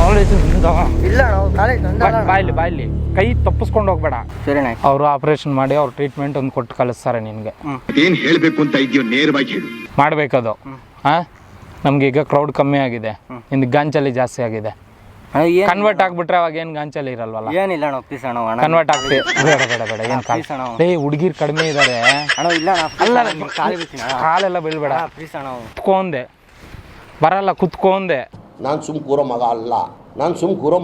College ಇಲ್ಲ ನಾವು college ಬಾಯ್ಲಿ ಕೈ ತಪ್ಪಿಸ್ಕೊಂಡು ಹೋಗ್ಬೇಡ. ಸರಿ. ಅವರು ಆಪರೇಷನ್ ಮಾಡಿ ಅವ್ರು ಟ್ರೀಟ್ಮೆಂಟ್ ಒಂದು ಕೊಟ್ಟು ಕಳಿಸ್ತಾರೆ ನಿನ್ಗೆ. ಏನ್ ಹೇಳ್ಬೇಕು ಅಂತ ಇದೆಯೋ ನೇರವಾಗಿ ಹೇಳು. ಮಾಡ್ಬೇಕದು. ನಮ್ಗೆ ಈಗ ಕ್ರೌಡ್ ಕಮ್ಮಿ ಆಗಿದೆ, ಇನ್ನು ಗಾಂಚಲಿ ಜಾಸ್ತಿ ಆಗಿದೆ. ಕನ್ವರ್ಟ್ ಆಗ್ಬಿಟ್ರೆ ಅವಾಗ ಏನ್ ಗಾಂಚಲಿ ಇರಲ್ವಲ್ಲ. ಏನಿಲ್ಲ ಅಣ್ಣ ಪ್ಲೀಸ್ ಅಣ್ಣ ಕನ್ವರ್ಟ್ ಆಗ್ತಿ. ಬೇಡ ಏನ್ ಹುಡುಗಿರ್ ಕಡಿಮೆ ಇದಾರೆ. ಕಾಲೆಲ್ಲ ಬೀಳ್ಬೇಡ. ಕುತ್ಕೊಂಡೆ ಬರಲ್ಲ, ಕುತ್ಕೊಂಡೆ. ನಾನು ಸುಮ್ ಕೂರೋ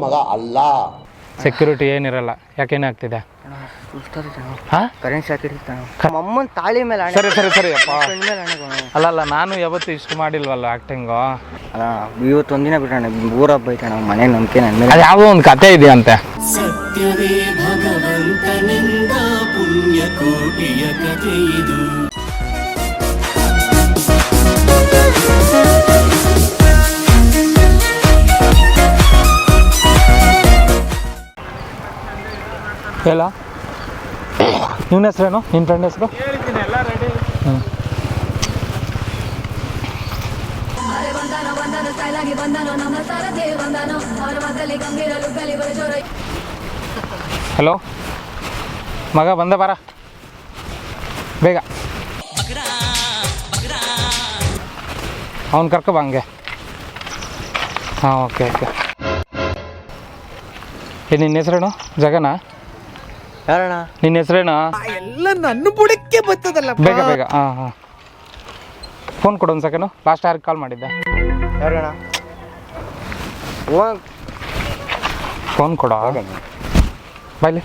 ಮಗ ಅಲ್ಲ. ಸೆಕ್ಯೂರಿಟಿ ಏನಿರಲ್ಲ. ಯಾಕೇನಾಗ್ತಿದೆ? ಕರೆಂಟ್ ಶಾಕ್ ಅಮ್ಮನ್ ತಾಳಿ ಮೇಲೆ. ಸರಿ ಅಪ್ಪ. ಅಲ್ಲ ನಾನು ಯಾವತ್ತು ಇಷ್ಟು ಮಾಡಿಲ್ವಲ್ಲ ಆಕ್ಟಿಂಗು. ಇವತ್ತೊಂದಿನ ಬಿಟ್ಟಣ ಊರ ಹಬ್ಬ ಐತಣ, ಮನೆ ನಂಬಿಕೆ ನನ್ನ ಮೇಲೆ. ಅದು ಯಾವುದೋ ಒಂದು ಕತೆ ಇದೆಯಂತೆ. ಸತ್ಯವೇ ಭಗವಂತನಿಂದ ಪುಣ್ಯ ಕೋಟಿಯ ಕಥೆ ಇದು. ಹೇಳ, ನಿನ್ನ ಹೆಸರೇನು? ನಿನ್ನ ಫ್ರೆಂಡ್ ಹೆಸರು? ಹಲೋ ಮಗ, ಬಂದ ಬಾರ ಬೇಗ. ಅವನು ಕರ್ಕೊ ಬಾ ಹಂಗೆ. ಹಾಂ ಓಕೆ. ನಿನ್ನ ಹೆಸರೇನು? ಜಗನಾ? ಯಾರಣ್ಣ ನಿನ್ನ ಹೆಸರೇನು? ಎಲ್ಲ ನನ್ನ ಬುಡಕ್ಕೆ ಬರ್ತದಲ್ಲ. ಬೇಗ. ಹಾಂ ಫೋನ್ ಕೊಡು ಒಂದು ಸೆಕೆಂಡು. ಲಾಸ್ಟ್ ಯಾರಿಗೆ ಕಾಲ್ ಮಾಡಿದ್ದೆ? ಯಾರಣ್ಣ? ಫೋನ್ ಕೊಡ ಬಾಯ್ಲಿ.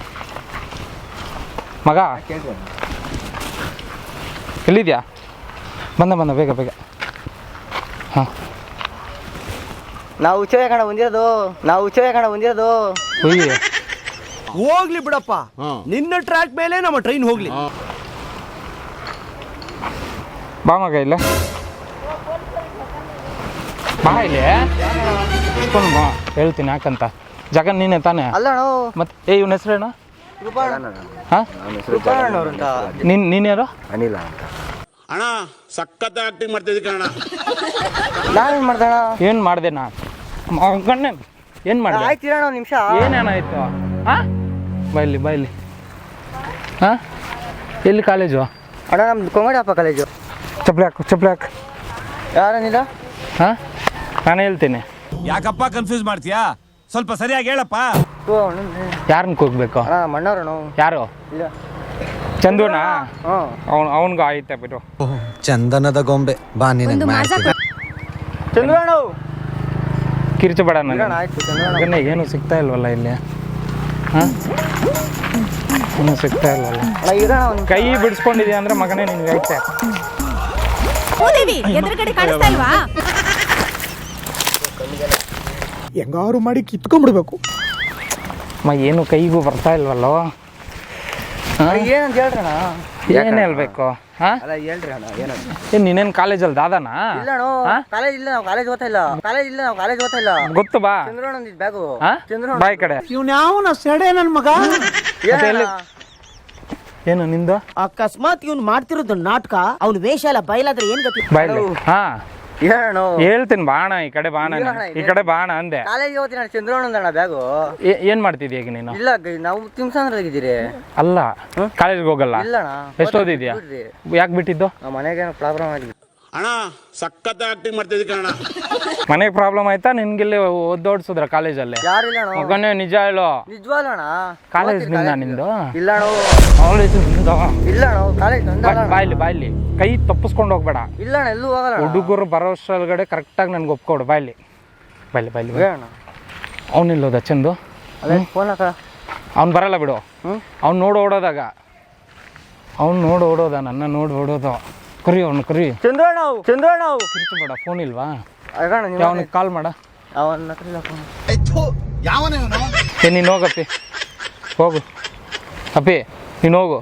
ಮಗ ಎಲ್ಲಿದ್ಯಾ? ಬಂದ ಬೇಗ. ಹಾಂ ನಾವು ಉಚ್ಚಯ ಕಣ ಬಂದಿರೋದು. ಹೋಗ್ಲಿ ಬಿಡಪ್ಪ, ನಿನ್ನ ಟ್ರ್ಯಾಕ್ ಮೇಲೆ ನಮ್ಮ ಟ್ರೈನ್ ಹೋಗ್ಲಿ. ಬಾ ಮಗ ಇಲ್ಲ, ಬಾ ಇಲ್ಲಿ. ಬಾ ಹೇಳ್ತೀನಿ ಯಾಕಂತ. ಜಗನ್ ನೀನೆ ತಾನೆ? ಅಲ್ಲ ಮತ್ತೆ ಇವನ ಹೆಸರೇನು? ಹಾಂ ನೀನು ಯಾರು? ಅನಿಲ ಅಂತ. ಅಣ್ಣ ಸಖತ್ ಆಕ್ಟಿಂಗ್ ಮಾಡ್ತಿದ್ದೆ ಕಣ. ನಾನೇನು ಮಾಡ್ದಣ? ಏನು ಮಾಡಿದೆ ನಾ? ಗಣ್ಣೆ ಏನು ಮಾಡಿದೆ? ಆಯ್ತು ಒಂದು ನಿಮಿಷ. ಏನೇನಾಯ್ತು? ಹಾಂ ಬಾಯ್ಲಿ. ಹಾಂ ಎಲ್ಲಿ ಕಾಲೇಜು? ಅಣ್ಣ ನಮ್ದು ಕೊಂಗಡಪ್ಪ ಕಾಲೇಜು. ಚಪ್ಪಲಿ ಹಾಕು. ಯಾರನಿಲ್ಲ? ಹಾಂ ನಾನು ಹೇಳ್ತೀನಿ. ಯಾಕಪ್ಪ ಕನ್ಫ್ಯೂಸ್ ಮಾಡ್ತೀಯಾ? ಸ್ವಲ್ಪ ಸರಿಯಾಗಿ ಹೇಳಪ್ಪ. ಯಾರನ್ನ ಕೂಗ್ಬೇಕು? ಮಣ್ಣವ್ರು. ಯಾರು? ಇಲ್ಲ ಚಂದುನಾ? ಅವನಿಗೂ ಆಯ್ತಾ ಬಿಡು. ಚಂದನದ ಗೊಂಬೆ ಬಾ ನೀನು. ಚಂದ್ರಣ್ಣ ಕಿರ್ಚಬೇಡ ನನಗೆ. ಆಯ್ತು ಚಂದ್ರಣ್ಣ. ಏನು ಸಿಗ್ತಾ ಇಲ್ವಲ್ಲ ಇಲ್ಲಿ. ಹಾಂ ಏನು ಸಿಗ್ತಾ ಇಲ್ವಲ್ಲ. ಕೈ ಬಿಡಿಸ್ಕೊಂಡಿದ್ಯಾ ಅಂದ್ರೆ ಮಗನೇ ನಿನ್ಗೆ ಐತೆ. ಹೆಂಗಾರು ಮಾಡಿ ಕಿತ್ಕೊಂಡ್ಬಿಡ್ಬೇಕು. ಏನು ಕೈಗೂ ಬರ್ತಾ ಇಲ್ವಲ್ಲೋ. ಏನಂತ ಹೇಳ್ರಣ? ಏನ್ ಹೇಳ್ಬೇಕು? ಹಾಂ ಹೇಳ್ರಿ ಅಣ್ಣ. ಏನು ನೀನೇನು ಕಾಲೇಜಲ್ಲಿ ದಾದಾನಾ? ಇಲ್ಲ ಕಾಲೇಜ್ ಇಲ್ಲ, ನಾವು ಕಾಲೇಜ್ ಓದ್ತಾ ಇಲ್ಲ. ಗೊತ್ತು ಬಾ. ಚಂದ್ರಣ್ಣ ಬ್ಯಾಗು. ಬಾಯ್ ಕಡೆ. ಇವ್ನ ಯಾವ ಸೆಡೆ ನನ್ ಮಗ. ಏನು ನಿಂದು? ಅಕಸ್ಮಾತ್ ಇವ್ನು ಮಾಡ್ತಿರೋದು ನಾಟಕ, ಅವ್ನ ವೇಷ ಎಲ್ಲ ಬಯಲಾದ್ರೆ ಏನ್ ಗತಿ? ಬಾಯ್ಲಿ. ಹಾಂ ಹೇಳ್ತೀನಿ ಬಾಣ. ಈ ಕಡೆ ಬಾಣ ಅಂದೆ. ಕಾಲೇಜ್ ಓದ್ತೀನಿ ಚಂದ್ರಣ್ಣ ಬ್ಯಾಗು. ಏನ್ ಮಾಡ್ತಿದ್ಯ ಈಗ ನೀನು? ಇಲ್ಲ ನಾವು ತಿಮ್ಸಂದ್ರಾಗಿದ್ದೀರಿ. ಅಲ್ಲ ಕಾಲೇಜ್ಗೆ ಹೋಗಲ್ಲ? ಇಲ್ಲಣ್ಣ. ಎಷ್ಟು ಓದಿದ್ಯಾ? ಯಾಕೆ ಬಿಟ್ಟಿದ್ದು? ಮನೆಗೆ ಪ್ರಾಬ್ಲಮ್ ಆಗಿದೆ. ಅಣ್ಣ ಸಖತ್ ಆಕ್ಟಿಂಗ್ ಮಾಡ್ತಿದ್ದೆ ಕಣ. ಮನೆಗೆ ಪ್ರಾಬ್ಲಮ್ ಆಯ್ತಾ? ನಿನ್ಗಿಲ್ಲಿ ಓದೋಡ್ಸಿದ್ರ ಕಾಲೇಜಲ್ಲಿ? ಯಾರಿಲ್ಲ ಮಗನೇ ನಿಜ ಹೇಳು. ನಿಜವಾಗ್ಲಣ್ಣ? ಕಾಲೇಜ್ ನಿಂದ ನಿಂದು? ಇಲ್ಲ ಕಾಲೇಜ್ ನಿಂದ? ಇಲ್ಲ ಕಾಲೇಜ್ ಬಾಯ್ಲಿ ಕೈ ತಪ್ಪಿಸ್ಕೊಂಡು ಹೋಗ್ಬೇಡ. ಇಲ್ಲ ಎಲ್ಲೂ ಹೋಗಲ್ಲ. ಹುಡುಗರು ಬರೋಷ್ಟ್ರೊಳಗಡೆ ಕರೆಕ್ಟಾಗಿ ನನ್ಗೆ ಒಪ್ಕೊಡು. ಬಾಯ್ಲಿ. ಅವನಿಲ್ಲೋದ ಚಂದು? ಅವ್ನು ಬರಲ್ಲ ಬಿಡು. ಅವ್ನು ನೋಡಿ ಓಡೋದ ನನ್ನ ನೋಡಿ ಓಡೋದು. ಕರಿ ಕರಿ. ಚಂದ್ರಣ್ಣ ಕಿರ್ಚಬೇಡ. ಫೋನ್ ಇಲ್ವಾ? ಅವನಿಗೆ ಕಾಲ್ ಮಾಡ. ನೀನು ಹೋಗಪ್ಪಿ, ಹೋಗು ಅಪ್ಪಿ, ನೀನು ಹೋಗು.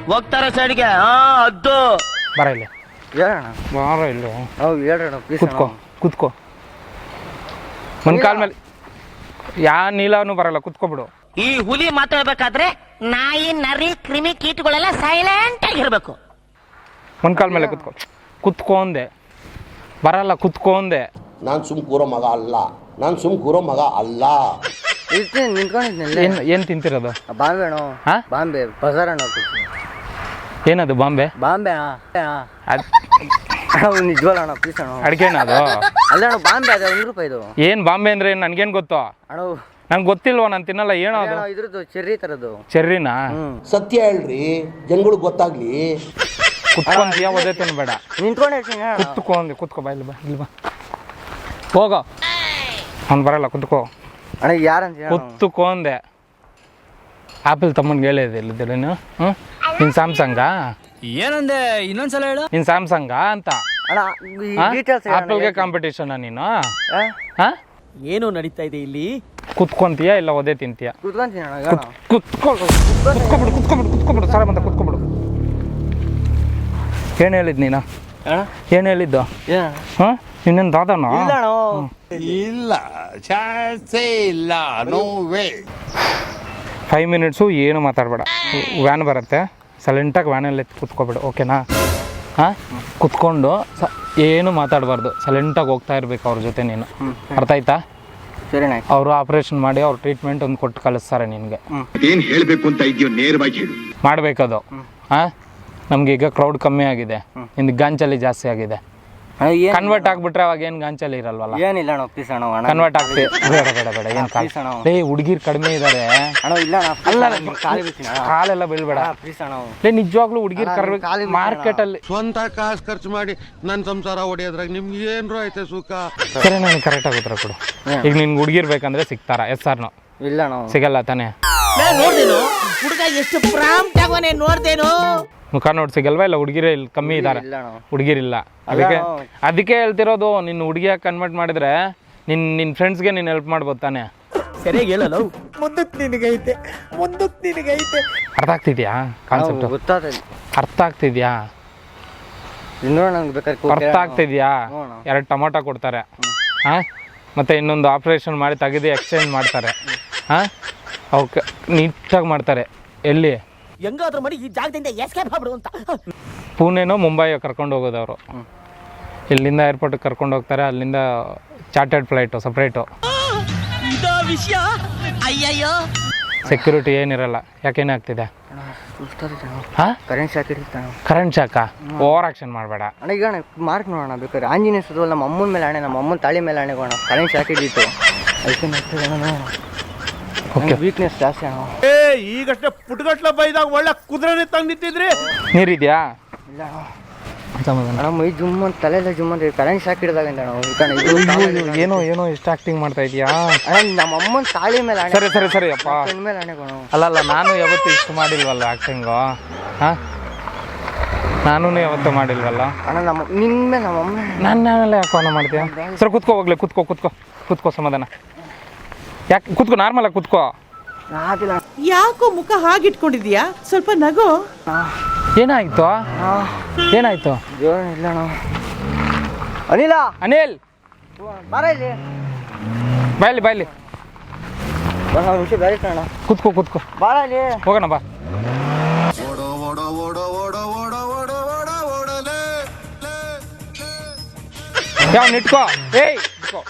ಹೋಗ್ತಾರ ಸೈಡ್ಗೆ. ಅದ್ದು ಬರ ಇಲ್ಲಿ. ಹೇಳೋಣ. ಬಾರ ಇಲ್ಲ. ಹೇಳ್ರಣ ಕುತ್ಕೋ. ಮೊನ್ಕಾಲ್ ಮೇಲೆ ನೀಲವನು ಬರಲ್ಲ. ಕುತ್ಕೊಬಿಡು. ಈ ಹುಲಿ ಮಾತಾಡ್ಬೇಕಾದ್ರೆ ನಾಯಿ, ನರಿ, ಕ್ರಿಮಿ, ಕೀಟಗಳೆಲ್ಲ ಸೈಲೆಂಟ್ ಆಗಿರ್ಬೇಕು. ಮೊನ್ಕಾಲ್ ಮೇಲೆ ಕುತ್ಕೊಂಡೆ ಬರಲ್ಲ. ಕುತ್ಕೊಂಡೆ. ನಾನು ಸುಮ್ ಕೂರೋ ಮಗ ಅಲ್ಲ. ನಾನು ಸುಮ್ ಕೂರೋ ಮಗ ಅಲ್ಲ. ಇರ್ತೀನಿ ನಿಂತ್ಕೊಂಡಿದ್ನಲ್ಲ. ಏನು ತಿಂತಿರೋದು? ಬಾಂಬೆ ಅಣ್ಣ. ಹಾ? ಬಾಂಬೆ ಬಜಾರ್ ಅಣ್ಣ. ಏನದು ಬಾಂಬೆ? ಬಾಂಬೆ ನಿಜವಲ್ಲ ಅಣ್ಣ ಪ್ಲೀಸ್ ಅಣ್ಣ. ಅಡಿಕೆನ ಅದು? ಅಲ್ಲ ಅಣ್ಣ ಬಾಂಬೆ ಅದ ₹1 ಇದು. ಏನು ಬಾಂಬೆ ಅಂದ್ರೆ ನನ್ಗೇನು ಗೊತ್ತು ಅಣ್ಣ ನಂಗೆ ಗೊತ್ತಿಲ್ವ, ನಾನು ತಿನ್ನಲ್ಲ. ಏನೋ ಅದು? ಇದ್ರದ್ದು ಚೆರ್ರಿ ತರದ್ದು. ಚೆರ್ರಿನಾ? ಸತ್ಯ ಹೇಳ್ರಿ, ಜನಗಳಿಗೆ ಗೊತ್ತಾಗ್ಲಿ. ಕುತ್ಕೊಂತೀಯ ಒದೆ ತಿನ್ಬೇಡ. ನಿಂತ್ಕೊಂಡೆ ಇರ್ತೀನಿ ಅಣ್ಣ. ಕುತ್ಕೋ ಬಾ, ಇಲ್ಲಿ ಬಾ, ಇಲ್ಲಿ ಬಾ, ಹೋಗೋ. ಅವ್ನು ಬರಲ್ಲ, ಕುತ್ಕೋ. ಅಣ್ಣ ಯಾರಂತ ಕುತ್ಕೊಂಡೆ. ಆಪಲ್ ತಮ್ಮನ್ಗೆ ಹೇಳಿದೆ ಇಲ್ಲಿದ್ದೀರ ನೀನು? ನಿನ್ ಸ್ಯಾಮ್ಸಂಗಾ? ಏನಂದೆ ಇನ್ನೊಂದ್ಸಲ ಹೇಳು. ನಿನ್ ಸ್ಯಾಮ್ಸಂಗಾ ಅಂತ? ಅಣ್ಣ ಡೀಟೇಲ್ಸ್ ಆಪಲ್ಗೆ ಕಾಂಪಿಟೇಷನ್ ನೀನು? ಹಾ? ಏನು ನಡೀತಾ ಇದೆ ಇಲ್ಲಿ? ಕುತ್ಕೊಂತೀಯ ಇಲ್ಲ ಒದೆ ತಿಂತೀಯ? ಕುತ್ಕೊಂತೀನಿ ಅಣ್ಣ. ಕುತ್ಕೊಬಿಡು ಸರ ಬಂದ ಕುತ್ಕೊಬಿಡು. ಏನು ಹೇಳಿದ್ ನೀನು? ಏನು ಹೇಳಿದ್ದು? ಹಾಂ ಇನ್ನೇನು ದಾದಾನ? ಇಲ್ಲ, ಚಾನ್ಸೇ ಇಲ್ಲ, ನೋ ವೇ. 5 ಮಿನಿಟ್ಸು ಏನು ಮಾತಾಡಬೇಡ. ವ್ಯಾನ್ ಬರುತ್ತೆ, ಸೈಲೆಂಟಾಗಿ ವ್ಯಾನಲ್ಲಿ ಕುತ್ಕೊಬಿಡು, ಓಕೆನಾ? ಹಾಂ, ಕುತ್ಕೊಂಡು ಏನು ಮಾತಾಡಬಾರ್ದು, ಸೈಲೆಂಟಾಗಿ ಹೋಗ್ತಾ ಇರ್ಬೇಕು ಅವ್ರ ಜೊತೆ ನೀನು. ಅರ್ಥ ಆಯ್ತಾ? ಸರಿ ಅಣ್ಣ. ಅವರು ಆಪ್ರೇಷನ್ ಮಾಡಿ ಅವ್ರು ಟ್ರೀಟ್ಮೆಂಟ್ ಒಂದು ಕೊಟ್ಟು ಕಳಿಸ್ತಾರೆ ನಿನಗೆ. ಏನ್ ಹೇಳ್ಬೇಕು ಅಂತ ಇದೆಯೋ ನೇರವಾಗಿ ಹೇಳು. ಮಾಡಬೇಕದು. ಹಾಂ, ನಮ್ಗೆ ಈಗ ಕ್ರೌಡ್ ಕಮ್ಮಿ ಆಗಿದೆ, ನಿಂದು ಗಾಂಚಲಿ ಜಾಸ್ತಿ ಆಗಿದೆ. ಕನ್ವರ್ಟ್ ಆಗ್ಬಿಟ್ರೆ ಅವಾಗ ಏನು ಗಾಂಚಲಿ ಇರಲ್ವಲ್ಲ? ಏನಿಲ್ಲ ಅಣ್ಣ ಪ್ಲೀಸ್ ಅಣ್ಣ. ಕನ್ವರ್ಟ್ ಆಗ್ತೀವಿ. ಬೇಡ ಬೇಡ ಬೇಡ, ಏನು ಕಾಲ ಹುಡುಗಿರು ಕಡಿಮೆ ಇದ್ದಾರೆ. ಅಣ್ಣ ಇಲ್ಲ ಅಣ್ಣ ಕಾಲೆಲ್ಲ ಬೀಳ್ಬೇಡ ಪ್ಲೀಸ್ ಅಣ್ಣ. ನಿಜವಾಗ್ಲೂ ಹುಡುಗಿರು ಕರ್ಬೇಕು ಮಾರ್ಕೆಟಲ್ಲಿ. ಸ್ವಂತ ಕಾಸು ಖರ್ಚು ಮಾಡಿ ನನ್ನ ಸಂಸಾರ ಹೊಡೆಯೋದ್ರಾಗ ನಿಮ್ಗೆ ಏನ್ರು ಐತೆ ಸುಖ. ಸರಿ, ನಾನು ಕರೆಕ್ಟಾಗಿ ಉತ್ತರ ಕೊಡು. ಈಗ ನಿನ್ಗೆ ಹುಡುಗಿರ್ ಬೇಕಂದ್ರೆ ಸಿಗ್ತಾರ? S R no? ಇಲ್ಲ ಅಣ್ಣ ಸಿಗಲ್ಲ ತಾನೇ? ನೋಡ್ದೇನು ಹುಡುಗ ಎಷ್ಟು ಪ್ರಾಂಪ್ಟ್ ಆಗವನೆ ನೋಡ್ದೇನು? ಮುಖ ನೋಡಿ ಸಿಗಲ್ವಾ? ಇಲ್ಲ ಹುಡುಗಿರೇ ಇಲ್ಲಿ ಕಮ್ಮಿ ಇದ್ದಾರೆ? ಇಲ್ಲ ಅಣ್ಣ. ಹುಡುಗಿರಿಲ್ಲ. ಅದಕ್ಕೆ ಹೇಳ್ತಿರೋದು, ನಿನ್ನ ಹುಡುಗಿಯಾಗಿ ಕನ್ವರ್ಟ್ ಮಾಡಿದ್ರೆ ನಿನ್ನ ಫ್ರೆಂಡ್ಸ್ಗೆ ನೀನು ಹೆಲ್ಪ್ ಮಾಡ್ಬೋದು ತಾನೆ? ಸರಿಯಾಗಿ ಹೇಳಲ್ಲ. ಮುಂದಕ್ಕೆ ನಿನಗೈತೆ, ಮುಂದಕ್ಕೆ ನಿನಗೈತೆ. ಅರ್ಥ ಆಗ್ತಿದ್ಯಾ ಕಾನ್ಸೆಪ್ಟ್? ಗೊತ್ತಾಗ್ತದೆ. ಅರ್ಥ ಆಗ್ತಿದ್ಯಾ? ನಂಗೆ ಬೇಕಾದ್ರೆ ಅರ್ಥ ಆಗ್ತಿದ್ಯಾ? 2 ಟೊಮೊಟೊ ಕೊಡ್ತಾರೆ, ಹಾಂ, ಮತ್ತೆ ಇನ್ನೊಂದು ಆಪ್ರೇಷನ್ ಮಾಡಿ ತೆಗೆದು ಎಕ್ಸ್ಚೇಂಜ್ ಮಾಡ್ತಾರೆ. ಹಾಂ, ಅವಕ್ಕೆ ನೀಟಾಗಿ ಮಾಡ್ತಾರೆ. ಎಲ್ಲಿ? ಹೆಂಗಾದ್ರೂ ಮಾಡಿ ಈ ಜಾಗದಿಂದ ಎಸ್ಕೇಪ್ ಆಗ್ಬಿಡು ಅಂತ. ಪುಣೆನೋ ಮುಂಬೈಯೋ ಕರ್ಕೊಂಡು ಹೋಗೋದು ಅವರು. ಇಲ್ಲಿಂದ ಏರ್ಪೋರ್ಟಿಗೆ ಕರ್ಕೊಂಡು ಹೋಗ್ತಾರೆ, ಅಲ್ಲಿಂದ ಚಾರ್ಟರ್ಡ್ ಫ್ಲೈಟು ಸಪ್ರೇಟು. ವಿಷಯ ಅಯ್ಯಯ್ಯೋ. ಸೆಕ್ಯೂರಿಟಿ ಏನಿರಲ್ಲ. ಯಾಕೇನೇ ಆಗ್ತಿದೆ? ಹಾಂ, ಕರೆಂಟ್ ಶಾಕ್ ಇರ್ತಾನೆ. ಕರೆಂಟ್ ಶಾಕ? ಓವರ್ ಆಕ್ಷನ್ ಮಾಡಬೇಡ ಅಣ್ಣ. ಈಗ ಅಣ್ಣ ಮಾರ್ಕ್ ನೋಡೋಣ ಬೇಕಾದ್ರೆ. ಆಂಜನೇಯ ಸುತ್ತವಲ್ಲ, ನಮ್ಮ ಅಮ್ಮನ ಮೇಲೆ ಆಣೆ, ನಮ್ಮ ಅಮ್ಮನ ತಾಳಿ ಮೇಲೆ ಆಣೆ ಕೊಡೋಣ. ಕರೆಂಟ್ ಶಾಕ್ ಹಿಡಿಯಿತು, ಅದಕ್ಕೆ ವೀಕ್ನೆಸ್ ಜಾಸ್ತಿ ಅಣ್ಣ. ಈಗಷ್ಟೇ ಪುಟ್ಗಟ್ಲ ಬೈದಾಗ ಒಳ್ಳೆ ಕುದುರೆ ತಂದು ನಿಂತಿದ್ರಿ. ನೀರಿದ್ಯಾ? ಇಲ್ಲ ಅಣ್ಣ, ಮೈ ಜುಮ್ ಅಂತ ತಲೆಲ್ಲ ಜುಮ್ ಅಂತ ಕರೆಂಟ್ ಶಾಕ್ ಹಿಡಿದಾಗಿಂದ ಅಣ್ಣ. ಏನೋ ಏನೋ ಎಷ್ಟು ಆಕ್ಟಿಂಗ್ ಮಾಡ್ತಾ ಇದೀಯಾ? ಅಣ್ಣ ನಮ್ಮ ಅಮ್ಮನ ತಾಳಿ ಮೇಲೆ ಆಣೆ. ಸರಿ ಸರಿ ಸರಿ ಅಪ್ಪ, ಮೇಲೆ ಆಣೆ ಕೊಡೋಣ. ಅಲ್ಲಲ್ಲ, ನಾನು ಯಾವತ್ತೂ ಇಷ್ಟು ಮಾಡಿಲ್ವಲ್ಲ ಆಕ್ಟಿಂಗು. ಹಾಂ, ನಾನೂ ಯಾವತ್ತೂ ಮಾಡಿಲ್ವಲ್ಲ. ಅಣ್ಣ ನಿನ್ನ ಮೇಲೆ ನಮ್ಮ ಅಮ್ಮ. ನಾನೆಲ್ಲ ಯಾಕೆ ಅವನ ಮಾಡ್ತೀಯ? ಸರ್ ಕುತ್ಕೋ, ಹೋಗ್ಲಿ, ಕುತ್ಕೋ ಕುತ್ಕೋ ಕುತ್ಕೋ, ಸಮಾಧಾನ. ಯಾಕೆ ಕುತ್ಕೋ, ನಾರ್ಮಲಾಗಿ ಕುತ್ಕೋ. ಯಾಕೋ ಮುಖ ಹಾಗಿಟ್ಕೊಂಡಿದ್ಯಾ? ಸ್ವಲ್ಪ ನಗೋ. ಏನಾಯ್ತು? ಏನಾಯ್ತು? ಇಲ್ಲ ಅಣ್ಣ. ಅನಿಲ, ಅನಿಲ್ ಬಾರ ಇಲ್ಲಿ. ಬಾಯ್ಲಿ ಬಾಯ್ಲಿ, ಒಂದು ನಿಮಿಷ ಬೇರೆ ಕಣ. ಕುತ್ಕೋ ಕುತ್ಕೋ, ಬಾರ ಇಲ್ಲಿ, ಹೋಗೋಣ ಬಾ. ಯಾವ ನಿಟ್ಕೋ, ಏಯ್ ಇಟ್ಕೋ.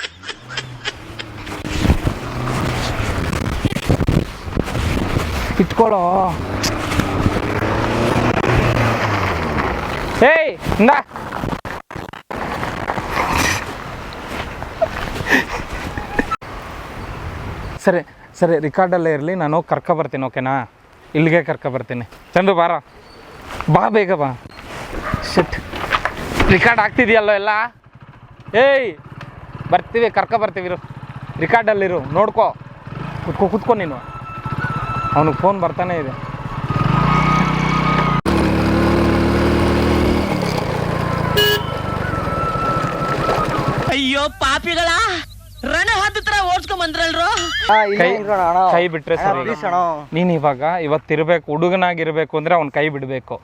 ಇಟ್ಕೊಳ್ಳೋ. ಏಯ್ ಇಂದ. ಸರಿ ಸರಿ, ರಿಕಾರ್ಡಲ್ಲೇ ಇರಲಿ, ನಾನು ಕರ್ಕೊಬರ್ತೀನಿ, ಓಕೆನಾ? ಇಲ್ಲಿಗೆ ಕರ್ಕೊಬರ್ತೀನಿ. ಚಂದ್ರು ಬಾರ, ಬಾ ಬೇಗ ಬಾ. ಶಿಟ್, ರಿಕಾರ್ಡ್ ಆಗ್ತಿದೆಯಲ್ಲೋ ಎಲ್ಲ? ಏಯ್ ಬರ್ತೀವಿ, ಕರ್ಕೊಬರ್ತೀವಿ, ಇರು, ರಿಕಾರ್ಡಲ್ಲಿರು, ನೋಡ್ಕೋ. ಕುತ್ಕೋ ಕುತ್ಕೋ ನೀನು. ಅವನಿಗೆ ಫೋನ್ ಬರ್ತಾನೆ ಇದೆ. ಅಯ್ಯೋ ಪಾಪಿಗಳ ರಣ ಹತ್ರ ಓಡಿಸ್ಕೊಂಡ್ ಬಂದ್ರಲ್ರು. ಕೈ ಬಿಟ್ರೆ ಸರಿ. ನೀನ್ ಇವತ್ತಿರ್ಬೇಕು, ಹುಡುಗನಾಗಿರ್ಬೇಕು ಅಂದ್ರೆ ಅವ್ನ ಕೈ ಬಿಡ್ಬೇಕು.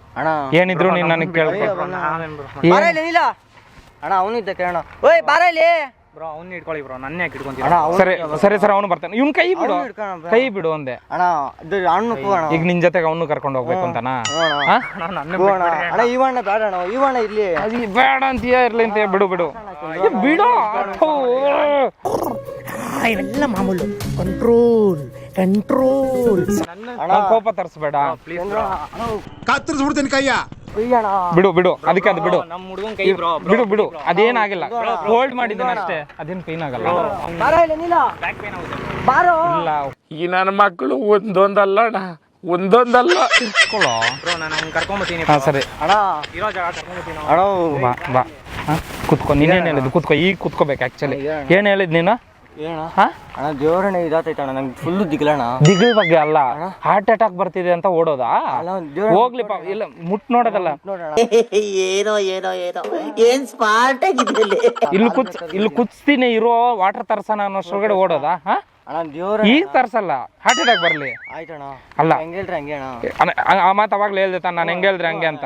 ಏನಿದ್ರು ನೀನ್ ನನಗೆ ಕೇಳ್ಬೇಕು. ಅಣ್ಣ ಅವನಿದ್ದ ಕೇಳೋಣ. ಓಯ್ ಬಾರ ಇಲ್ಲಿ ಬ್ರೋ, ಅವ್ನ ಇಟ್ಕೊಳ್ಳಿ ಬ್ರೋ, ನನ್ನ ಯಾಕೆ ಇಟ್ಕೊಂತೀರ? ಸರಿ ಸರಿ ಸರಿ, ಅವನು ಬರ್ತಾನೆ. ಇವ್ನ ಕೈ ಬಿಡು, ಕೈ ಬಿಡು ಅಂದೆ. ಅಣ್ಣ ಅಣ್ಣ ಈಗ ನಿನ್ ಜೊತೆಗೆ ಅವನು ಕರ್ಕೊಂಡು ಹೋಗ್ಬೇಕು ಅಂತನಾ? ಅಣ್ಣ ಇವಣ್ಣ ಬೇಡ ಅಣ್ಣ, ಇವಣ್ಣ ಇಲ್ಲಿ ಬೇಡ ಅಂತೀಯ, ಇರ್ಲಿ ಅಂತೀಯ, ಬಿಡು ಬಿಡು ಬಿಡು. ಇವೆಲ್ಲ ಮಾಮೂಲು. Control control. ನಂಗ್ ಕೋಪ ತರಿಸ್ಬೇಡ. ಕತ್ತರಿಸ್ಬಿಡ್ತೀನಿ ಕೈಯ. ಬಿಡು ಅದಕ್ಕೆ ಅದು ಬಿಡು. ಬಿಡು ಅದೇನಾಗಿಲ್ಲ. ಹೋಲ್ಡ್ ಮಾಡಿದ್ದೇನೆ ಅಷ್ಟೇ, ಅದೇನು ಪೇನ್ ಆಗಲ್ಲ. ಇಲ್ಲ ಈ ನನ್ನ ಮಕ್ಕಳು ಒಂದೊಂದಲ್ಲ ಹಾ ಸರಿ ಬಾ ಕುತ್ಕೊ. ನೀನೇನು ಹೇಳಿದ್ದು? ಕುತ್ಕೊ, ಈಗ ಕುತ್ಕೋಬೇಕು. ಆಕ್ಚುಲಿ ಏನು ಹೇಳಿದ್ ನೀನು? ಅಣ್ಣ ದೇವ್ರಣ್ಣ ಇದಾತೈತಣ್ಣ, ನಂಗೆ ಫುಲ್ಲು ದಿಗ್ಲಣ್ಣ. ದಿಗ್ಲ ಬಗ್ಗೆ ಅಲ್ಲ, ಹಾರ್ಟ್ ಅಟ್ಯಾಕ್ ಬರ್ತಿದೆ ಅಂತ ಓಡೋದಾ? ಹೋಗ್ಲಿ ಇಲ್ಲ, ಮುಟ್ ನೋಡೋದಲ್ಲ. ಏನೋ ಏನ್ ಸ್ಮಾರ್ಟ್ ಆಗಿದ್ರಲ್ಲಿ. ಇಲ್ಲಿ ಕುಚ್ತೀನಿ ಇರೋ ವಾಟರ್ ತರ್ಸನ ಅನ್ನೋಷ್ಟ್ರೊಳಗಡೆ ಓಡೋದಾ? ಈಗ ತರ್ಸಲ್ಲ, ಹಾರ್ಟ್ ಅಟ್ಯಾಕ್ ಬರ್ಲಿ. ಆಯ್ತಣ್ಣ ಅಲ್ಲ ಹೆಂಗೇಳ್ರಿ ಹಂಗೆ ಅಣ್ಣ. ಆ ಮಾತು ಅವಾಗ್ಲೇ ಹೇಳ್ದೆ ತಾನು, ನಾನು ಹೆಂಗೆ ಹೇಳಿದ್ರೆ ಹಂಗೆ ಅಂತ.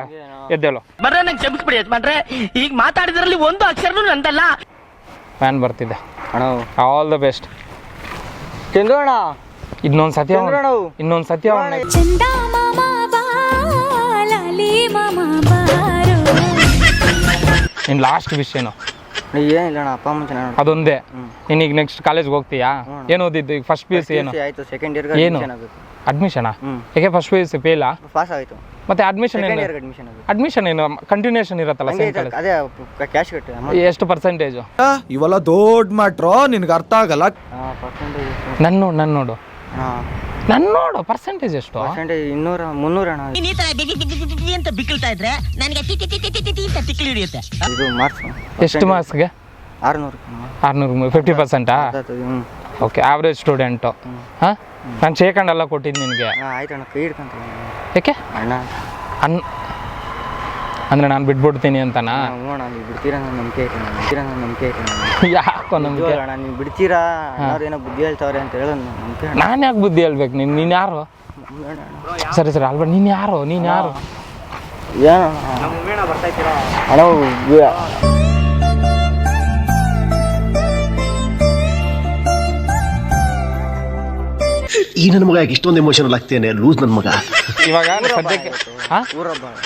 ಎದ್ದೇಳು ಬರ್ರೆ, ನಂಗೆ ಕ್ಷಮಿಸ್ಬಿಡಿ ಯಜಮಾನ್ರೆ, ಈಗ ಮಾತಾಡಿದ್ರಲ್ಲಿ ಒಂದು ಅಕ್ಷರನೂ ನಂದಲ್ಲ. ಫ್ಯಾನ್ ಬರ್ತಿದೆ ಅಣ್ಣ. ಆಲ್ ದ ಬೆಸ್ಟ್ ಚಂದ್ರು ಅಣ್ಣ. ಇನ್ನೊಂದು ಸತ್ಯ ನಿನ್ ಲಾಸ್ಟ್ ವಿಷಯನು ಏನಿಲ್ಲ ಅಣ್ಣ, ಅಪ್ಪ ಅಮ್ಮ ಚೆನ್ನಾಗಿ ಅದೊಂದೇ. ನೀನೀಗ ನೆಕ್ಸ್ಟ್ ಕಾಲೇಜ್ಗೆ ಹೋಗ್ತೀಯಾ? ಏನು ಓದಿದ್ದು ಈಗ? ಫಸ್ಟ್ PUC ಏನು ಆಯ್ತು, ಸೆಕೆಂಡ್ ಇಯರ್ ಏನು ಅಡ್ಮಿಷನಾ? ಯಾಕೆ ಫಸ್ಟ್ PUC ಫೇಲಾ? ಪಾಸ್ ಆಯ್ತು. ಮತ್ತೆ ಅಡ್ಮಿಷನ್ ಏನು? ಅಡ್ಮಿಷನ್ ಏನು ಕಂಟಿನ್ಯೂಷನ್ ಇರತ್ತಲ್ಲ ಸೇಮ್ ಕಾಲೇಜ್? ಅದೇ ಕ್ಯಾಶ್ ಕಟ್ಟಿ. ಎಷ್ಟು ಪರ್ಸೆಂಟೇಜು? ಇವೆಲ್ಲ ದೊಡ್ಡ ಮ್ಯಾಟ್ರು, ನಿನ್ಗೆ ಅರ್ಥ ಆಗಲ್ಲ. ನನ್ನ ನೋಡು ಪರ್ಸೆಂಟೇಜ್ ಎಷ್ಟು? 200 300 ಅಣ್ಣ. ನೀನ್ ಈ ತರ ಬಿಗಿ ಅಂತ ಬಿಕ್ಕಳ್ತಾ ಇದ್ರೆ ನನಗೆ ಅಂತ ತಿಕ್ಕಿ ಹಿಡಿಯುತ್ತೆ. ಇದು ಮಾರ್ಕ್ಸ್ ಎಷ್ಟು ಮಾರ್ಕ್ಸ್ಗೆ? 600 50%. Okay, average student. ಹಾಂ, ನಾನು ಶೇಖಂಡ್ ಎಲ್ಲ ಕೊಟ್ಟಿದ್ದು ನಿನಗೆ. ಆಯ್ತಣ್ಣ, ಕೈ ಹಿಡ್ಕಂತ. ಯಾಕೆ ಅಣ್ಣ ಅಂದರೆ ನಾನು ಬಿಟ್ಬಿಡ್ತೀನಿ ಅಂತನಾ? ನೀವು ಬಿಡ್ತೀರಾ ನಂಬಿಕೆ ಐತೆ. ಯಾಕೋ ನಮಗೆ ಅಣ್ಣ, ನೀವು ಬಿಡ್ತೀರಾ? ಏನೋ ಬುದ್ಧಿ ಹೇಳ್ತಾವ್ರೆ ಅಂತ ಹೇಳೋದು ನಂಬಿಕೆ. ನಾನು ಯಾಕೆ ಬುದ್ಧಿ ಹೇಳ್ಬೇಕು? ನೀನು ಯಾರು? ಸರಿ ಅಲ್ಬರ್ಟ್, ನೀನು ಯಾರು? ಏನಣ್ಣ ಬರ್ತಾಯಿದ್ದೀರಾ ಅಣ್ಣ? ಈ ನನ್ನ ಮಗ ಇಷ್ಟೊಂದು ಎಮೋಷನಲ್ ಆಗ್ತೇನೆ, ಲೂಸ್ ನನ್ನ ಮಗ. ಇವಾಗ ಸದ್ಯಕ್ಕೆ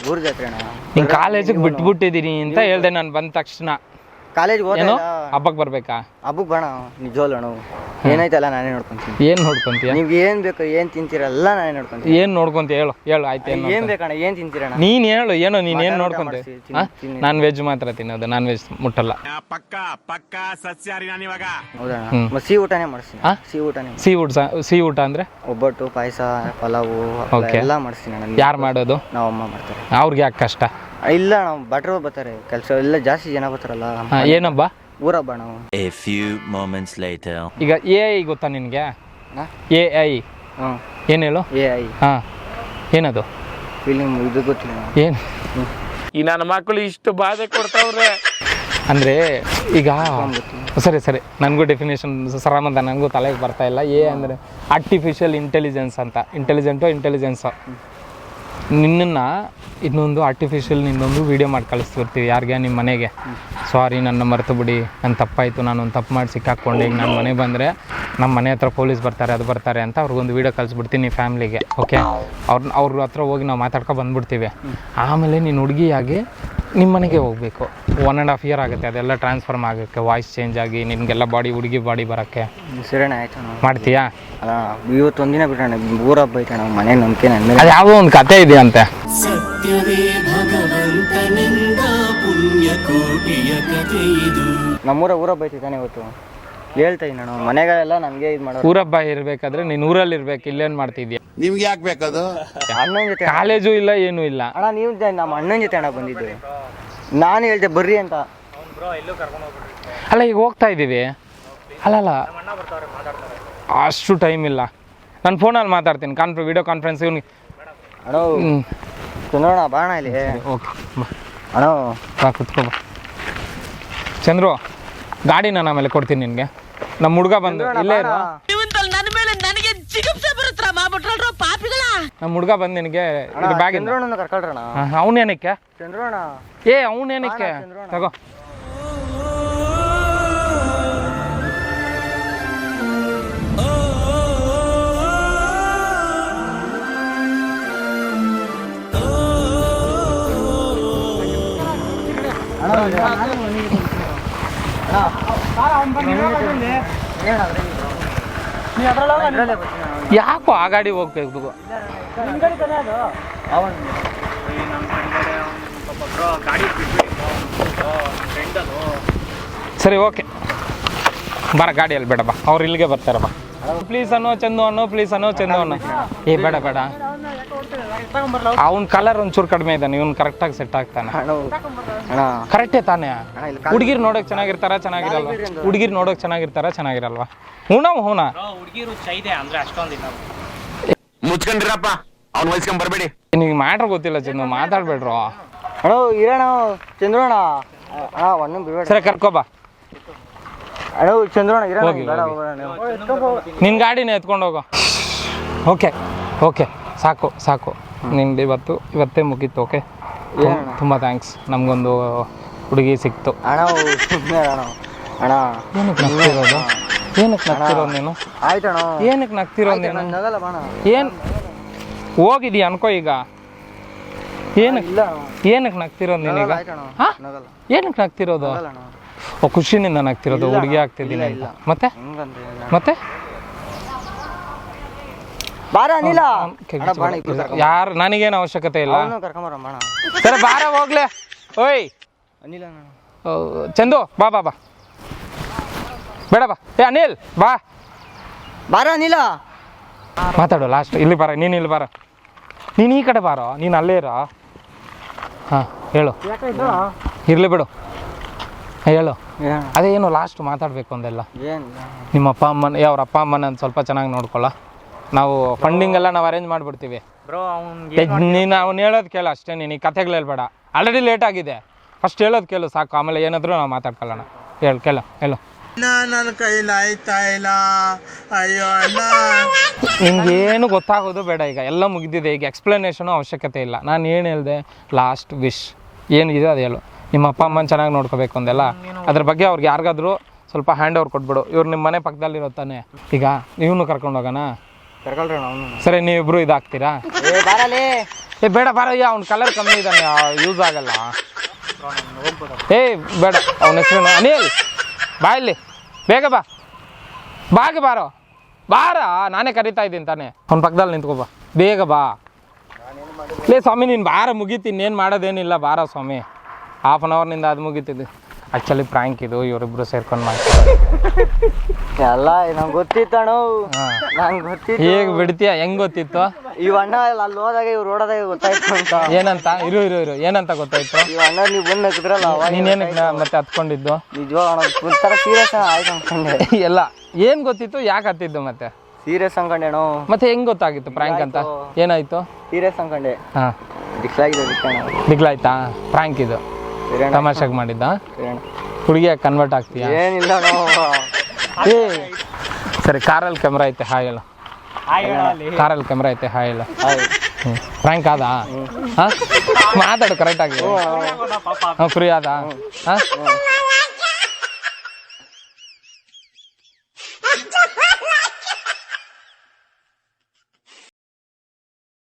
ಊರ ಜಾತ್ರೆ ಅಣ್ಣ. ನೀನು ಕಾಲೇಜಿಗೆ ಬಿಟ್ಬಿಟ್ಟಿದ್ದೀನಿ ಅಂತ ಹೇಳ್ದೆ ನಾನು ಬಂದ ತಕ್ಷಣ. ಕಾಲೇಜ್ಗೆ ಏನೋ ಹಬ್ಬಕ್ಕೆ ಬರ್ಬೇಕಾ? ಹಬ್ಬಕ್ಕೆ ಬಣ ನಿಜವಲ್ಲ ಅಣ್ಣ. ಏನಾಯ್ತಲ್ಲ ನಾನೇ ನೋಡ್ಕೊಂತೀನಿ. ಏನು ನೋಡ್ಕೊಂತೀಯ? ನೀವು ಏನು ಬೇಕು, ಏನು ತಿಂತೀರಲ್ಲ ನಾನೇ ನೋಡ್ಕೊಂತೀನಿ. ಏನು ನೋಡ್ಕೊಂತ ಹೇಳು ಆಯ್ತು. ಏನು ಬೇಕಣ್ಣ, ಏನು ತಿಂತೀರಣ್ಣ? ನೀನು ಹೇಳು, ಏನೋ ನೀನು ಏನು ನೋಡ್ಕೊಂತೀಯ? ನಾನ್ ವೆಜ್ ಮಾತ್ರ ತಿನ್ನೋದು, ನಾನ್ ವೆಜ್ ಮುಟ್ಟಲ್ಲ. ಪಕ್ಕ ಸಸ್ಯಾಹಾರಿ ನಾನು ಇವಾಗ. ಹೌದಣ್ಣ, ಸಿಹಿ ಊಟನೇ ಮಾಡಿಸ್ತೀನಿ. ಸಿಹಿ ಊಟ ಅಂದ್ರೆ ಒಬ್ಬಟ್ಟು, ಪಾಯಸ, ಪಲಾವು ಎಲ್ಲ ಮಾಡಿಸ್ತೀನಿ ಅಣ್ಣ. ಯಾರು ಮಾಡೋದು? ನಾವು ಅಮ್ಮ ಮಾಡ್ತಾರೆ. ಅವ್ರಿಗೆ ಯಾಕೆ ಕಷ್ಟ? ಇಲ್ಲ ನಾವು ಭಟ್ರು ಬರ್ತಾರೆ, ಕೆಲಸ ಎಲ್ಲ ಜಾಸ್ತಿ ಜನ ಬರ್ತಾರಲ್ಲ. ಏನಬ್ಬ? ಊರಬ್ಬ ನಾವು. ಈಗ AI ಗೊತ್ತಾ ನಿನಗೆ? AI ಏನು ಹೇಳು? AI ಹಾಂ, ಏನದು? ಫಿಲಿಮ್ ಇದು ಗೊತ್ತಿಲ್ಲ ಏನು? ಈ ನನ್ನ ಮಕ್ಕಳು ಇಷ್ಟು ಬಾಧೆ ಕೊಡ್ತಾವ್ರೆ ಅಂದರೆ ಈಗ ಸರಿ ನನಗೂ ಡೆಫಿನೇಷನ್ ಸರಾಮಂತ ನನಗೂ ತಲೆಗೆ ಬರ್ತಾ ಇಲ್ಲ. ಅಂದರೆ ಆರ್ಟಿಫಿಷಿಯಲ್ ಇಂಟೆಲಿಜೆನ್ಸ್ ಅಂತ. ಇಂಟೆಲಿಜೆನ್ಸು ನಿನ್ನನ್ನು ಇನ್ನೊಂದು ಆರ್ಟಿಫಿಷಿಯಲ್ ನಿನ್ನೊಂದು ವೀಡಿಯೋ ಮಾಡಿ ಕಳಿಸ್ತಿರ್ತೀವಿ ಯಾರಿಗೆ? ನಿಮ್ಮ ಮನೆಗೆ. ಸಾರಿ, ನನ್ನ ಮರೆತು ಬಿಡಿ, ನನ್ನ ತಪ್ಪಾಯಿತು, ನಾನು ಒಂದು ತಪ್ಪು ಮಾಡಿ ಸಿಕ್ಕಾಕ್ಕೊಂಡೆ. ಈಗ ನಾನು ಮನೆಗೆ ಬಂದರೆ ನಮ್ಮ ಮನೆ ಹತ್ರ ಪೊಲೀಸ್ ಬರ್ತಾರೆ ಅಂತ ಅವ್ರಿಗೊಂದು ವೀಡಿಯೋ ಕಳಿಸ್ಬಿಡ್ತೀನಿ ಫ್ಯಾಮ್ಲಿಗೆ. ಓಕೆ, ಅವ್ರ ಹತ್ರ ಹೋಗಿ ನಾವು ಮಾತಾಡ್ಕೊ ಬಂದುಬಿಡ್ತೀವಿ. ಆಮೇಲೆ ನೀನು ಹುಡುಗಿಯಾಗಿ ನಿಮ್ಮ ಮನೆಗೆ ಹೋಗಬೇಕು. 1.5 year ಆಗುತ್ತೆ ಅದೆಲ್ಲ ಟ್ರಾನ್ಸ್ಫರ್ಮ್ ಆಗೋಕ್ಕೆ, ವಾಯ್ಸ್ ಚೇಂಜ್ ಆಗಿ ನಿನಗೆಲ್ಲ ಹುಡುಗಿ ಬಾಡಿ ಬರೋಕ್ಕೆ. ಸರಿಣ್ಣ, ಆಯ್ತು. ಮಾಡ್ತೀಯಾ? ಅಲ್ಲ, ಇವತ್ತೊಂದಿನ ಬಿಡೋಣ, ಊರ ಹಬ್ಬ ಐತೆ ನಾವು ಮನೆ ನಂಬಿಕೆ ನನ್ನ ಮೇಲೆ. ಅದು ಯಾವುದೋ ಒಂದು ಕತೆ ಇದೆಯಂತೆ. ಸತ್ಯವೇ ಭಗವಂತನಿಂದ ಪುಣ್ಯ ಕೋಟಿಯ ಕಥೆ ಇದು. ನಮ್ಮೂರ ಊರ ಹಬ್ಬ ಐತೆ ತಾನೇ ಇವತ್ತು. ಹೇಳ್ತಾ ಇದ್ದೀನಿ ನಾನು, ಮನೆಗಳೆಲ್ಲ ನನಗೆ ಇದು ಮಾಡೋ. ಊರಬ್ಬ ಇರಬೇಕಾದ್ರೆ ನೀನು ಊರಲ್ಲಿ ಇರ್ಬೇಕು, ಇಲ್ಲೇನು ಮಾಡ್ತಿದ್ಯಾ? ನಿಮ್ಗೆ ಯಾಕೆ ಬೇಕದು? ಅಣ್ಣನ ಜೊತೆ. ಕಾಲೇಜು ಇಲ್ಲ, ಏನೂ ಇಲ್ಲ ಅಣ್ಣ. ನೀವು ನಮ್ಮ ಅಣ್ಣನ ಜೊತೆ ಅಣ್ಣ ಬಂದಿದ್ದು. ನಾನು ಹೇಳ್ದೆ ಬರ್ರಿ ಅಂತ. ಅಲ್ಲ, ಈಗ ಹೋಗ್ತಾ ಇದ್ದೀವಿ. ಅಲ್ಲಲ್ಲ, ಅಷ್ಟು ಟೈಮ್ ಇಲ್ಲ. ನಾನು ಫೋನಲ್ಲಿ ಮಾತಾಡ್ತೀನಿ, ವಿಡಿಯೋ ಕಾನ್ಫರೆನ್ಸ್. ಇವ್ನಿಗೆ ಅಣ್ಣ ಚಂದ್ರಣ್ಣ ಬಾಣ ಇಲ್ಲಿ. ಓಕೆ ಬಾ ಅಣ್ಣ, ಬಾ ಕುತ್ಕೋ ಬಾ. ಚಂದ್ರು, ಗಾಡಿ ನಾನು ಆಮೇಲೆ ಕೊಡ್ತೀನಿ ನಿನಗೆ. ನಮ್ಮ ಹುಡುಗ ಬಂದು ಇಲ್ಲೇ ಇರೋ. ನನ್ನ ಮೇಲೆ ನನಗೆ ಚಿಕಿತ್ಸೆ ಬರುತ್ತಾ ಮಾಡ್ಬಿಟ್ರಲ್ರೋ ಪಾಪಿಗಳ. ನಮ್ಮ ಹುಡುಗ ಬಂದು ನಿನಗೆ ಬ್ಯಾಗ್ ಚಂದ್ರಣ್ಣ ಕರ್ಕೊಳ್ರಣ. ಅವನೇನಕ್ಕೆ? ಚಂದ್ರಣ್ಣ ಅವನೇನಕ್ಕೆ ತಗೋ. ಅಣ್ಣ ಯಾಕೋ ಆ ಗಾಡಿ ಹೋಗ್ಬೇಕು. ಸರಿ ಓಕೆ ಬರ ಗಾಡಿಯಲ್ಲಿ ಬೇಡ ಬಾ, ಅವ್ರು ಇಲ್ಲಿಗೆ ಬರ್ತಾರೆ ಬಾ. ಪ್ಲೀಸ್ ಅನ್ನೋ ಚಂದು ಅನ್ನೋ, ಪ್ಲೀಸ್ ಅನ್ನೋ ಚಂದು ಅನ್ನೋ. ಏ ಬೇಡ ಬೇಡ, ಅವ್ನ ಕಲರ್ ಒಂಚೂರು ಕಡಿಮೆ ಇದ್ದಾನೆ, ಇವ್ನು ಕರೆಕ್ಟಾಗಿ ಸೆಟ್ ಆಗ್ತಾನೆ. ಕರೆಕ್ಟೇ ತಾನೇ. ಹುಡುಗಿರು ನೋಡೋಕೆ ಚೆನ್ನಾಗಿರ್ತಾರ ಚೆನ್ನಾಗಿರಲ್ವ? ಹುಡುಗಿರು ನೋಡೋಕೆ ಚೆನ್ನಾಗಿರ್ತಾರ ಚೆನ್ನಾಗಿರಲ್ವಾ? ಹೂನಾ ಹುಡುಗಿರು ಚೈದೆ ಅಂದ್ರೆ ಅಷ್ಟೊಂದಿಲ್ಲ. ಮುಚ್ಕೊಂಡಿರಪ್ಪ, ಅವ್ನು ವಹಿಸ್ಕೊಂಡ್ ಬರಬೇಡಿ. ನಿನಗೆ ಮ್ಯಾಟ್ರ್ ಗೊತ್ತಿಲ್ಲ ಚಂದು, ಮಾತಾಡ್ಬೇಡ್ರು. ಅಣ್ಣ ಇರೋಣ ಚಂದ್ರೋಣ ಅಣ್ಣ ಒಂದು ಬಿಡ್ಬೇಡ. ಸರಿ ಕರ್ಕೋಬಾ. ಅಣ್ಣ ಚಂದ್ರೋಣ ಇರೋಣ ಹೋಗಿ, ಬೇಡ ಹೋಗಿ. ನಿನ್ನ ಗಾಡಿನ ಎತ್ಕೊಂಡು ಹೋಗೋ. ಓಕೆ ಓಕೆ ಸಾಕು ಸಾಕು, ನಿಮ್ದು ಇವತ್ತೇ ಮುಗೀತು. ಓಕೆ ತುಂಬ ಥ್ಯಾಂಕ್ಸ್, ನಮಗೊಂದು ಹುಡುಗಿ ಸಿಕ್ತು. ಅಣ್ಣ ಸುಮ್ಮನೆ ಅಣ್ಣ. ಅಣ್ಣ ಏನಕ್ಕೆ ನಗ್ತಿರೋದು? ಏನಕ್ಕೆ ನಗ್ತಿರೋದು ನೀನು? ಆಯ್ತಣ್ಣ. ಏನಕ್ಕೆ ನಗ್ತಿರೋದು ನೀನು? ನಗಲ್ಲ ಬಾಣ. ಏನು ಹೋಗಿದೀಯ ಅನ್ಕೋ ಈಗ. ಏನಕ್ಕೆ ಇಲ್ಲ ಏನಕ್ಕೆ ನಗ್ತಿರೋದು ನೀನೀಗ? ಹಾಂ ನಗಲ್ಲ ಏನಕ್ಕೆ ನಗ್ತಿರೋದು? ಅಣ್ಣ. ಓ ಖುಷಿನಿಂದ ನಗ್ತಿರೋದು, ಹುಡುಗಿ ಆಗ್ತಿದ್ದೀನಿ ಅಂತ. ಮತ್ತೆ ಹೆಂಗಂದ್ರೆ ಮತ್ತೆ ಬಾರ ಅನಿಲ ಯಾರು ನನಗೇನು ಅವಶ್ಯಕತೆ ಇಲ್ಲ. ಕರ್ಕೊಂಬರಮ್ಮ ಅಣ್ಣ. ಸರಿ ಬಾರ ಹೋಗ್ಲೆ. ಓಯ್ ಅನಿಲ ಚಂದು ಬಾ ಬಾ ಬಾ, ಬೇಡ ಬಾ. ಏ ಅನಿಲ್ ಬಾ, ಬಾರ ಅನಿಲ. ಮಾತಾಡು ಲಾಸ್ಟ್. ಇಲ್ಲಿ ಬಾರ, ನೀನು ಇಲ್ಲಿ ಬಾರ, ನೀನು ಈ ಕಡೆ ಬಾರೋ, ನೀನು ಅಲ್ಲೇ ಇರೋ. ಹಾಂ ಹೇಳು. ಇರಲಿ ಬಿಡು, ಹೇಳು. ಅದೇನು ಲಾಸ್ಟ್ ಮಾತಾಡಬೇಕು ಅಂದೆಲ್ಲ. ಏನು ನಿಮ್ಮ ಅಪ್ಪ ಅಮ್ಮನ, ಅವ್ರ ಅಪ್ಪ ಅಮ್ಮನ ಸ್ವಲ್ಪ ಚೆನ್ನಾಗಿ ನೋಡ್ಕೊಳ್ಳ. ನಾವು ಫಂಡಿಂಗ್ ಎಲ್ಲ ನಾವು ಅರೇಂಜ್ ಮಾಡಿಬಿಡ್ತೀವಿ. ನೀನು ಅವ್ನು ಹೇಳೋದು ಕೇಳು ಅಷ್ಟೇ, ನೀನು ಈ ಕಥೆಗಳು ಹೇಳ್ಬೇಡ. ಆಲ್ರೆಡಿ ಲೇಟ್ ಆಗಿದೆ, ಫಸ್ಟ್ ಹೇಳೋದು ಕೇಳು ಸಾಕು, ಆಮೇಲೆ ಏನಾದರೂ ನಾವು ಮಾತಾಡ್ಕೊಳ್ಳೋಣ. ಹೇಳು ಹೇಳು. ನನ್ನ ಕೈಲಿ ಆಯ್ತಾ ಇಲ್ಲ, ಅಯ್ಯೋ ಅಣ್ಣ. ನಿಮ್ಗೇನು ಗೊತ್ತಾಗೋದು ಬೇಡ, ಈಗ ಎಲ್ಲ ಮುಗಿದಿದೆ. ಈಗ ಎಕ್ಸ್ಪ್ಲನೇಷನು ಅವಶ್ಯಕತೆ ಇಲ್ಲ. ನಾನು ಏನು ಹೇಳಿದೆ, ಲಾಸ್ಟ್ ವಿಶ್ ಏನಿದೆ ಅದು ಹೇಳು. ನಿಮ್ಮ ಅಪ್ಪ ಅಮ್ಮನ ಚೆನ್ನಾಗಿ ನೋಡ್ಕೋಬೇಕು ಅಂದೆಲ್ಲ, ಅದ್ರ ಬಗ್ಗೆ ಅವ್ರಿಗೆ ಯಾರಿಗಾದ್ರೂ ಸ್ವಲ್ಪ ಹ್ಯಾಂಡ್ ಓವರ್ ಕೊಟ್ಬಿಡು. ಇವ್ರು ನಿಮ್ಮ ಮನೆ ಪಕ್ಕದಲ್ಲಿರೋ ತಾನೆ. ಈಗ ನೀವೂ ಕರ್ಕೊಂಡು ಹೋಗೋಣ. ಕರ್ಕೊಳ್ರಿ ಅವನು. ಸರಿ ನೀವಿಬ್ರು ಇದಾಗ್ತೀರಾ? ಬಾರಲೇ. ಏ ಬೇಡ ಬಾರಯ್ಯ, ಅವ್ನ ಕಲರ್ ಕಮ್ಮಿ ಇದ್ದಾನೆ, ಯೂಸ್ ಆಗಲ್ಲ. ಏ ಬೇಡ, ಅವನ ಹೆಸರು ಅನಿಲ್. ಬಾ ಇಲ್ಲಿ ಬೇಗ ಬಾ, ಬಾಗೆ ಬಾರೋ ಬಾರ, ನಾನೇ ಕರಿತಾ ಇದ್ದೀನಿ ತಾನೆ. ಅವ್ನ ಪಕ್ಕದಲ್ಲಿ ನಿಂತ್ಕೊಬಾ, ಬೇಗ ಬಾ. ಲೇ ಸ್ವಾಮಿ ನೀನು ಬಾರ, ಮುಗೀತಿ, ಇನ್ನೇನು ಮಾಡೋದೇನಿಲ್ಲ, ಬಾರ ಸ್ವಾಮಿ. ಹಾಫ್ ಆನ್ ಅವರ್ನಿಂದ ಅದು ಮುಗೀತಿದ್ದು. ಆ್ಯಕ್ಚುಲಿ ಪ್ರ್ಯಾಂಕ್ ಇದು, ಇವರಿಬ್ಬರು ಸೇರ್ಕೊಂಡು ಮಾಡ್ತಾರೆ. ಎಲ್ಲ ನಂಗೆ ಗೊತ್ತಿತ್ತಣ್ಣ, ನಂಗೆ ಗೊತ್ತಿತ್ತು. ಹೇಗೆ ಬಿಡ್ತೀಯ? ಹೆಂಗೆ ಗೊತ್ತಿತ್ತು? ಇವ್ ಅಣ್ಣ ಅಲ್ಲಿ ಹೋದಾಗ ಇವ್ರು ಓಡೋದಾಗ ಗೊತ್ತಾಯ್ತು ಅಂತ. ಏನಂತ? ಇರು ಏನಂತ ಗೊತ್ತಾಯ್ತು? ಇವ್ ಅಣ್ಣ ನೀವು ಬಂದು ಹಾಕಿದ್ರಲ್ಲ ನೀನೇನಕ್ಕೆ ಮತ್ತೆ ಹತ್ಕೊಂಡಿದ್ದು? ನಿಜವಾಗ ಒಂಥರ ಸೀರಿಯಸ್ ಆಯ್ತು ಅನ್ಕೊಂಡೆ. ಎಲ್ಲ ಏನು ಗೊತ್ತಿತ್ತು, ಯಾಕೆ ಹತ್ತಿದ್ದು ಮತ್ತೆ? ಸೀರಿಯಸ್ ಅನ್ಕೊಂಡೆ ಅಣ್ಣ. ಮತ್ತೆ ಹೆಂಗೆ ಗೊತ್ತಾಗಿತ್ತು ಪ್ರ್ಯಾಂಕ್ ಅಂತ? ಏನಾಯ್ತು? ಸೀರಿಯಸ್ ಅನ್ಕೊಂಡೆ. ಹಾಂ ದಿಗ್ಲಾಯ್ತಾ? ಪ್ರ್ಯಾಂಕ್ ಇದು ತಮಾಷೆಗೆ ಮಾಡಿದ್ದ? ಹುಡುಗಿಯಾಗಿ ಕನ್ವರ್ಟ್ ಆಗ್ತೀಯಾ? ಏನಿಲ್ಲ ಏ ಸರಿ, ಕಾರಲ್ಲಿ ಕ್ಯಾಮ್ರಾ ಐತೆ, ಹಾಯ್ ಹೇಳು. ಕಾರಲ್ಲಿ ಕ್ಯಾಮ್ರಾ ಐತೆ, ಹಾಯ್ ಹೇಳು. ಪ್ರ್ಯಾಂಕ್ ಆದ? ಹಾಂ ಮಾತಾಡು ಕರೆಕ್ಟಾಗಿ. ಹಾಂ ಫ್ರೀ ಆದ? ಹಾಂ